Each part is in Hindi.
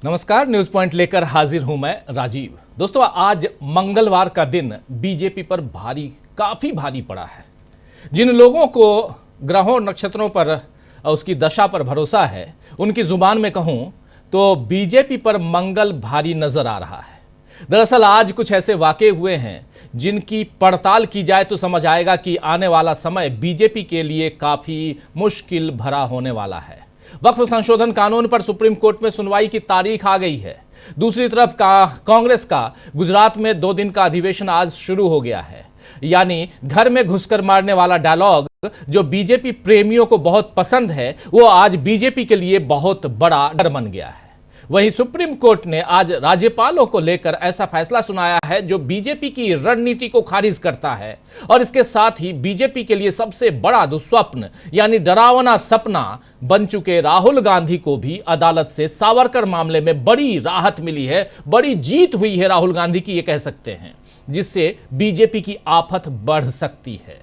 नमस्कार, न्यूज पॉइंट लेकर हाजिर हूं मैं राजीव। दोस्तों, आज मंगलवार का दिन बीजेपी पर काफी भारी पड़ा है। जिन लोगों को ग्रहों नक्षत्रों पर उसकी दशा पर भरोसा है, उनकी जुबान में कहूं तो बीजेपी पर मंगल भारी नजर आ रहा है। दरअसल आज कुछ ऐसे वाकये हुए हैं जिनकी पड़ताल की जाए तो समझ आएगा कि आने वाला समय बीजेपी के लिए काफी मुश्किल भरा होने वाला है। वक्फ संशोधन कानून पर सुप्रीम कोर्ट में सुनवाई की तारीख आ गई है। दूसरी तरफ कांग्रेस का गुजरात में 2 दिन का अधिवेशन आज शुरू हो गया है। यानी घर में घुसकर मारने वाला डायलॉग जो बीजेपी प्रेमियों को बहुत पसंद है, वो आज बीजेपी के लिए बहुत बड़ा डर बन गया है। वहीं सुप्रीम कोर्ट ने आज राज्यपालों को लेकर ऐसा फैसला सुनाया है जो बीजेपी की रणनीति को खारिज करता है और इसके साथ ही बीजेपी के लिए सबसे बड़ा दुस्वप्न यानी डरावना सपना बन चुके राहुल गांधी को भी अदालत से सावरकर मामले में बड़ी राहत मिली है, बड़ी जीत हुई है राहुल गांधी की, ये कह सकते हैं, जिससे बीजेपी की आफत बढ़ सकती है।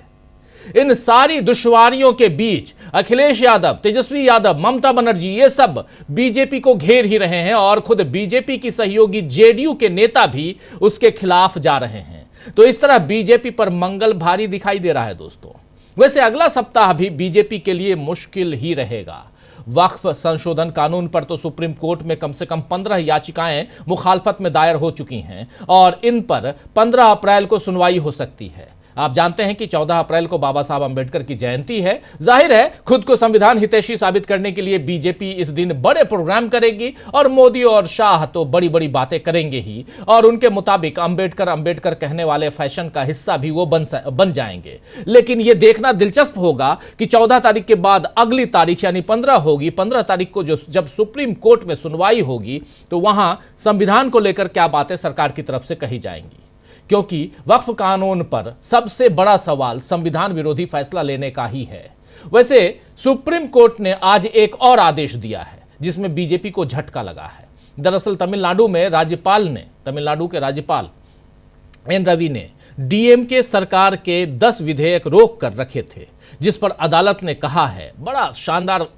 इन सारी दुश्वारियों के बीच अखिलेश यादव, तेजस्वी यादव, ममता बनर्जी ये सब बीजेपी को घेर ही रहे हैं और खुद बीजेपी की सहयोगी जेडीयू के नेता भी उसके खिलाफ जा रहे हैं। तो इस तरह बीजेपी पर मंगल भारी दिखाई दे रहा है। दोस्तों, वैसे अगला सप्ताह भी बीजेपी के लिए मुश्किल ही रहेगा। वक्फ संशोधन कानून पर तो सुप्रीम कोर्ट में कम से कम 15 याचिकाएं मुखालफत में दायर हो चुकी हैं और इन पर 15 अप्रैल को सुनवाई हो सकती है। आप जानते हैं कि 14 अप्रैल को बाबा साहब अंबेडकर की जयंती है। जाहिर है खुद को संविधान हितैषी साबित करने के लिए बीजेपी इस दिन बड़े प्रोग्राम करेगी और मोदी और शाह तो बड़ी बड़ी बातें करेंगे ही और उनके मुताबिक अंबेडकर कहने वाले फैशन का हिस्सा भी वो बन जाएंगे। लेकिन यह देखना दिलचस्प होगा कि 14 तारीख के बाद अगली तारीख यानी 15 होगी। 15 तारीख को जब सुप्रीम कोर्ट में सुनवाई होगी तो वहां संविधान को लेकर क्या बातें सरकार की तरफ से कही जाएंगी, क्योंकि वक्फ कानून पर सबसे बड़ा सवाल संविधान विरोधी फैसला लेने का ही है। वैसे सुप्रीम कोर्ट ने आज एक और आदेश दिया है जिसमें बीजेपी को झटका लगा है। दरअसल तमिलनाडु के राज्यपाल एन रवि ने डीएमके सरकार के 10 विधेयक रोक कर रखे थे, जिस पर अदालत ने कहा है, बड़ा शानदार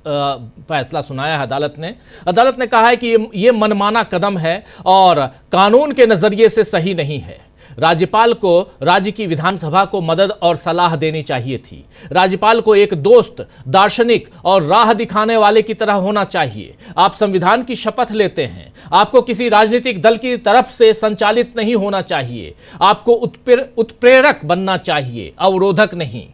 फैसला सुनाया है अदालत ने कहा है कि ये मनमाना कदम है और कानून के नजरिए से सही नहीं है। राज्यपाल को राज्य की विधानसभा को मदद और सलाह देनी चाहिए थी। राज्यपाल को एक दोस्त, दार्शनिक और राह दिखाने वाले की तरह होना चाहिए। आप संविधान की शपथ लेते हैं, आपको किसी राजनीतिक दल की तरफ से संचालित नहीं होना चाहिए। आपको उत्प्रेरक बनना चाहिए, अवरोधक नहीं।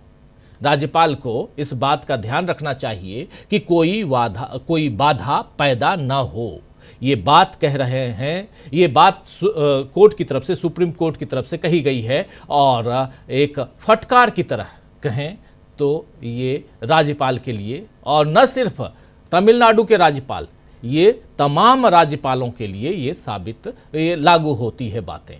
राज्यपाल को इस बात का ध्यान रखना चाहिए कि कोई बाधा पैदा न हो। ये बात कह रहे हैं, ये बात कोर्ट की तरफ से, सुप्रीम कोर्ट की तरफ से कही गई है और एक फटकार की तरह कहें तो ये राज्यपाल के लिए और न सिर्फ तमिलनाडु के राज्यपाल, ये तमाम राज्यपालों के लिए ये लागू होती है बातें।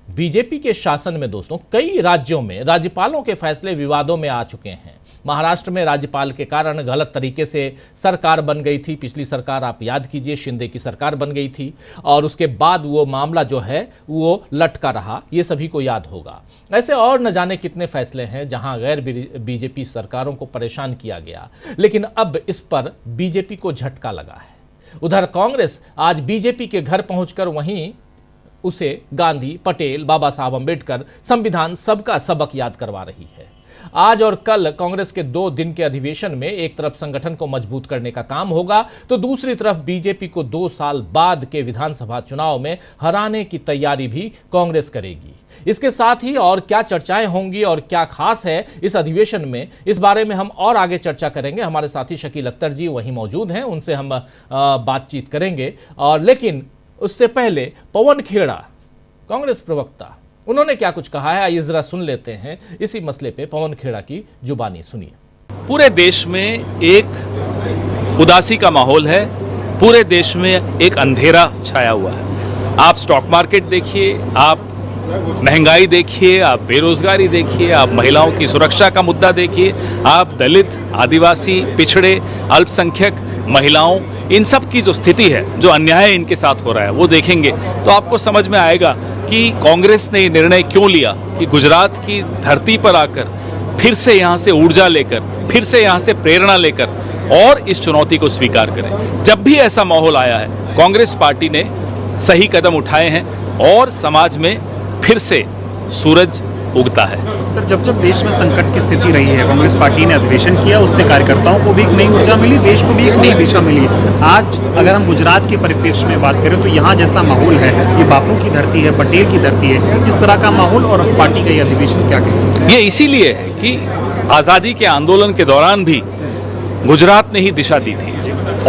बीजेपी के शासन में दोस्तों कई राज्यों में राज्यपालों के फैसले विवादों में आ चुके हैं। महाराष्ट्र में राज्यपाल के कारण गलत तरीके से सरकार बन गई थी। पिछली सरकार आप याद कीजिए, शिंदे की सरकार बन गई थी और उसके बाद वो मामला जो है वो लटका रहा, ये सभी को याद होगा। ऐसे और न जाने कितने फैसले हैं जहां गैर बीजेपी सरकारों को परेशान किया गया, लेकिन अब इस पर बीजेपी को झटका लगा है। उधर कांग्रेस आज बीजेपी के घर पहुंचकर वहीं उसे गांधी, पटेल, बाबा साहब अंबेडकर, संविधान सबका सबक याद करवा रही है। आज और कल कांग्रेस के 2 दिन के अधिवेशन में एक तरफ संगठन को मजबूत करने का काम होगा तो दूसरी तरफ बीजेपी को 2 साल बाद के विधानसभा चुनाव में हराने की तैयारी भी कांग्रेस करेगी। इसके साथ ही और क्या चर्चाएं होंगी और क्या खास है इस अधिवेशन में, इस बारे में हम और आगे चर्चा करेंगे। हमारे साथी शकील अख्तर जी वहीं मौजूद हैं, उनसे हम बातचीत करेंगे। और लेकिन उससे पहले पवन खेड़ा, कांग्रेस प्रवक्ता, उन्होंने क्या कुछ कहा है, आइए जरा सुन लेते हैं। इसी मसले पे पवन खेड़ा की जुबानी सुनिए। पूरे देश में एक उदासी का माहौल है, पूरे देश में एक अंधेरा छाया हुआ है। आप स्टॉक मार्केट देखिए, आप महंगाई देखिए, आप बेरोजगारी देखिए, आप महिलाओं की सुरक्षा का मुद्दा देखिए, आप दलित, आदिवासी, पिछड़े, अल्पसंख्यक महिलाओं, इन सब की जो स्थिति है, जो अन्याय इनके साथ हो रहा है, वो देखेंगे तो आपको समझ में आएगा कि कांग्रेस ने ये निर्णय क्यों लिया कि गुजरात की धरती पर आकर फिर से यहाँ से ऊर्जा लेकर, फिर से यहाँ से प्रेरणा लेकर और इस चुनौती को स्वीकार करें। जब भी ऐसा माहौल आया है, कांग्रेस पार्टी ने सही कदम उठाए हैं और समाज में फिर से सूरज उगता है। सर, जब जब देश में संकट की स्थिति रही है, कांग्रेस पार्टी ने अधिवेशन किया, उससे कार्यकर्ताओं को भी एक नई ऊर्जा मिली, देश को भी एक नई दिशा मिली। आज अगर हम गुजरात के परिप्रेक्ष्य में बात करें तो यहाँ जैसा माहौल है, ये बापू की धरती है, पटेल की धरती है, इस तरह का माहौल और पार्टी का ये अधिवेशन क्या कहें? ये इसीलिए है कि आज़ादी के आंदोलन के दौरान भी गुजरात ने ही दिशा दी थी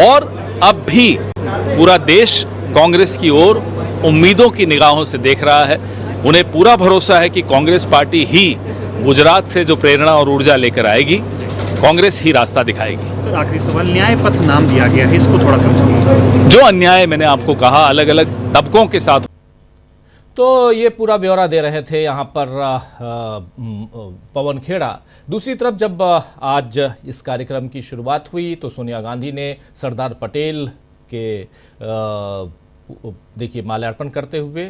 और अब भी पूरा देश कांग्रेस की ओर उम्मीदों की निगाहों से देख रहा है। उन्हें पूरा भरोसा है कि कांग्रेस पार्टी ही गुजरात से जो प्रेरणा और ऊर्जा लेकर आएगी, कांग्रेस ही रास्ता दिखाएगी। सर, आखिरी सवाल, न्याय पथ नाम दिया गया है, इसको थोड़ा समझिए। जो अन्याय मैंने आपको कहा अलग अलग तबकों के साथ, तो ये पूरा ब्यौरा दे रहे थे यहाँ पर पवन खेड़ा। दूसरी तरफ जब आज इस कार्यक्रम की शुरुआत हुई तो सोनिया गांधी ने सरदार पटेल के देखिए माल्यार्पण करते हुए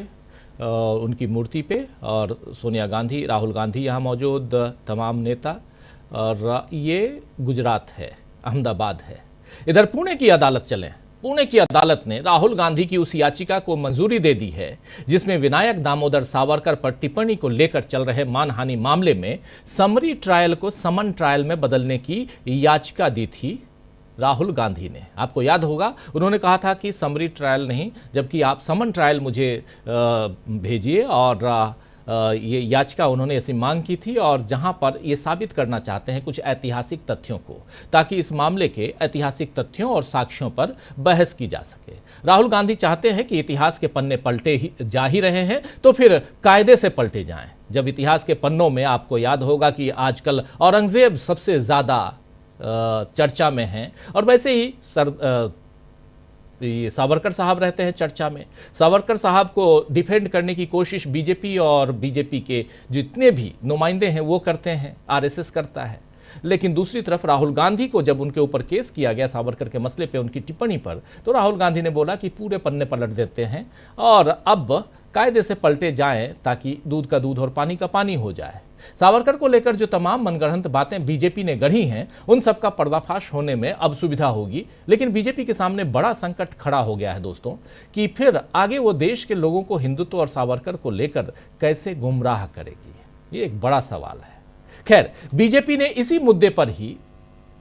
उनकी मूर्ति पे, और सोनिया गांधी, राहुल गांधी यहाँ मौजूद, तमाम नेता, और ये गुजरात है, अहमदाबाद है। इधर पुणे की अदालत चलें। पुणे की अदालत ने राहुल गांधी की उस याचिका को मंजूरी दे दी है जिसमें विनायक दामोदर सावरकर पर टिप्पणी को लेकर चल रहे मानहानि मामले में समरी ट्रायल को समन ट्रायल में बदलने की याचिका दी थी राहुल गांधी ने। आपको याद होगा, उन्होंने कहा था कि समरी ट्रायल नहीं, जबकि आप समन ट्रायल मुझे भेजिए, और ये याचिका उन्होंने ऐसी मांग की थी, और जहां पर ये साबित करना चाहते हैं कुछ ऐतिहासिक तथ्यों को, ताकि इस मामले के ऐतिहासिक तथ्यों और साक्ष्यों पर बहस की जा सके। राहुल गांधी चाहते हैं कि इतिहास के पन्ने पलटे ही जा ही रहे हैं तो फिर कायदे से पलटे जाएं। जब इतिहास के पन्नों में आपको याद होगा कि आजकल औरंगजेब सबसे ज़्यादा चर्चा में हैं, और वैसे ही ये सावरकर साहब रहते हैं चर्चा में। सावरकर साहब को डिफेंड करने की कोशिश बीजेपी और बीजेपी के जितने भी नुमाइंदे हैं वो करते हैं, आरएसएस करता है। लेकिन दूसरी तरफ राहुल गांधी को जब उनके ऊपर केस किया गया सावरकर के मसले पे, उनकी टिप्पणी पर, तो राहुल गांधी ने बोला कि पूरे पन्ने पलट देते हैं और अब कायदे से पलटे जाएं ताकि दूध का दूध और पानी का पानी हो जाए। सावरकर को लेकर जो तमाम मनगढ़ंत बातें बीजेपी ने गढ़ी हैं, उन सब का पर्दाफाश होने में अब सुविधा होगी। लेकिन बीजेपी के सामने बड़ा संकट खड़ा हो गया है दोस्तों, कि फिर आगे वो देश के लोगों को हिंदुत्व और सावरकर को लेकर कैसे गुमराह करेगी, ये एक बड़ा सवाल है। खैर, बीजेपी ने इसी मुद्दे पर ही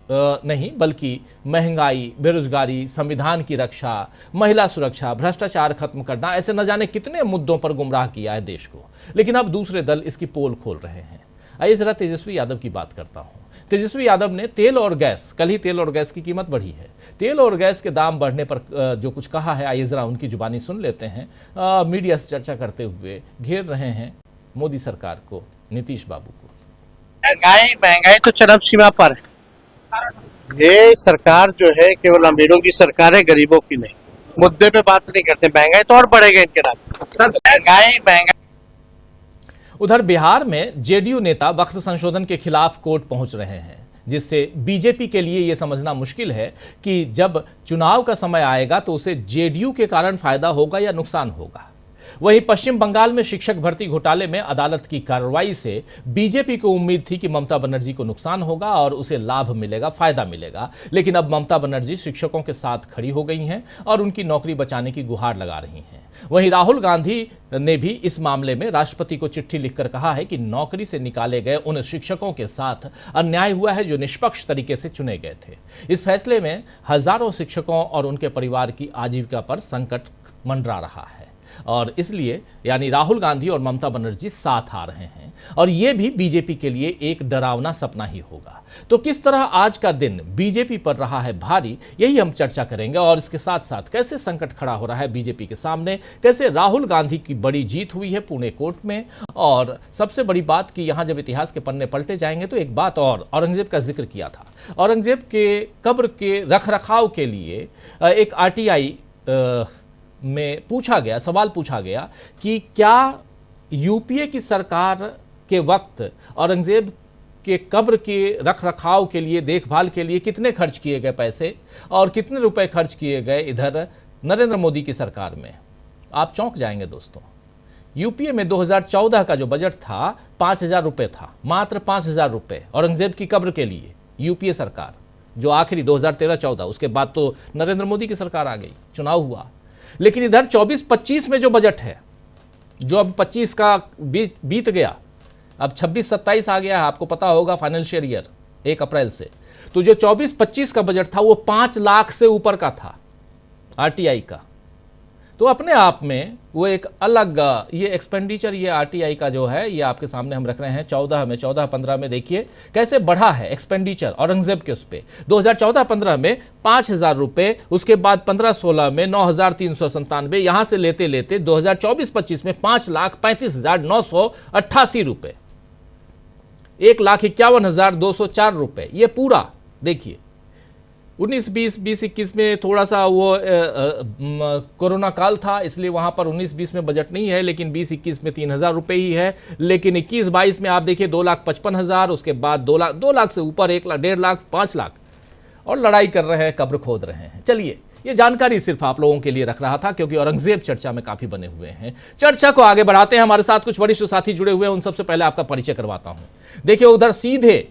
नहीं बल्कि महंगाई, बेरोजगारी, संविधान की रक्षा, महिला सुरक्षा, भ्रष्टाचार खत्म करना, ऐसे न जाने कितने मुद्दों पर गुमराह किया है देश को। लेकिन अब दूसरे दल इसकी पोल खोल रहे हैं। आइए जरा तेजस्वी यादव की बात करता हूं। तेजस्वी यादव ने तेल और गैस, कल ही तेल और गैस की कीमत बढ़ी है, तेल और गैस के दाम बढ़ने पर जो कुछ कहा है, आइए जरा उनकी जुबानी सुन लेते हैं। मीडिया से चर्चा करते हुए घेर रहे हैं मोदी सरकार को, नीतीश बाबू को। महंगाई तो चरम सीमा पर है। ये सरकार जो है केवल अमीरों की सरकार है, गरीबों की नहीं। मुद्दे पे बात नहीं करते, महंगाई तो और बढ़ेगा इनके नाम। महंगाई उधर बिहार में जेडीयू नेता वक्फ संशोधन के खिलाफ कोर्ट पहुंच रहे हैं, जिससे बीजेपी के लिए यह समझना मुश्किल है कि जब चुनाव का समय आएगा तो उसे जेडीयू के कारण फायदा होगा या नुकसान होगा। वहीं पश्चिम बंगाल में शिक्षक भर्ती घोटाले में अदालत की कार्रवाई से बीजेपी को उम्मीद थी कि ममता बनर्जी को नुकसान होगा और उसे लाभ मिलेगा, फायदा मिलेगा। लेकिन अब ममता बनर्जी शिक्षकों के साथ खड़ी हो गई हैं और उनकी नौकरी बचाने की गुहार लगा रही हैं। वहीं राहुल गांधी ने भी इस मामले में राष्ट्रपति को चिट्ठी लिखकर कहा है कि नौकरी से निकाले गए उन शिक्षकों के साथ अन्याय हुआ है जो निष्पक्ष तरीके से चुने गए थे। इस फैसले में हजारों शिक्षकों और उनके परिवार की आजीविका पर संकट मंडरा रहा है, और इसलिए यानी राहुल गांधी और ममता बनर्जी साथ आ रहे हैं, और यह भी बीजेपी के लिए एक डरावना सपना ही होगा। तो किस तरह आज का दिन बीजेपी पर रहा है भारी, यही हम चर्चा करेंगे। और इसके साथ साथ कैसे संकट खड़ा हो रहा है बीजेपी के सामने, कैसे राहुल गांधी की बड़ी जीत हुई है पुणे कोर्ट में, और सबसे बड़ी बात कि यहां जब इतिहास के पन्ने पलटे जाएंगे तो एक बात और, औरंगजेब का जिक्र किया था। औरंगजेब के कब्र के रखरखाव के लिए एक आरटीआई में पूछा गया, सवाल पूछा गया कि क्या यूपीए की सरकार के वक्त औरंगजेब के कब्र के रखरखाव के लिए, देखभाल के लिए कितने खर्च किए गए पैसे और कितने रुपए खर्च किए गए इधर नरेंद्र मोदी की सरकार में। आप चौंक जाएंगे दोस्तों। यूपीए में 2014 का जो बजट था 5,000 रुपये था, मात्र 5,000 रुपये औरंगजेब की कब्र के लिए यूपीए सरकार। जो आखिरी 2013-14, उसके बाद तो नरेंद्र मोदी की सरकार आ गई, चुनाव हुआ। लेकिन इधर 24-25 में जो बजट है, जो अब 25 का बीत गया, अब 26-27 आ गया है, आपको पता होगा फाइनेंशियल ईयर 1 अप्रैल से, तो जो 24-25 का बजट था वो 5 लाख से ऊपर का था आरटीआई का। तो अपने आप में वो एक अलग ये एक्सपेंडिचर, ये आरटीआई का जो है, ये आपके सामने हम रख रहे हैं 14-15 में देखिए कैसे बढ़ा है एक्सपेंडिचर औरंगजेब के उस पर। 2014-15 में 5,000 रुपये, उसके बाद 15-16 में 9,397, यहाँ से लेते लेते 2024-25 में 5,35,988 रुपये, 1,51,204 रुपये, ये पूरा देखिए। 19-20, 20-21 में थोड़ा सा वो कोरोना काल था, इसलिए वहाँ पर 19-20 में बजट नहीं है, लेकिन 20-21 में 3,000 रुपये ही है। लेकिन 21-22 में आप देखिए 2,55,000, उसके बाद 2 लाख से ऊपर 1 लाख, 1.5 लाख, 5 लाख, और लड़ाई कर रहे हैं, कब्र खोद रहे हैं। चलिए, ये जानकारी सिर्फ आप लोगों के लिए रख रहा था, क्योंकि औरंगजेब चर्चा में काफी बने हुए हैं। चर्चा को आगे बढ़ाते हैं, हमारे साथ कुछ वरिष्ठ साथी जुड़े हुए हैं, उन सबसे पहले आपका परिचय करवाता हूं। देखिए, उधर सीधे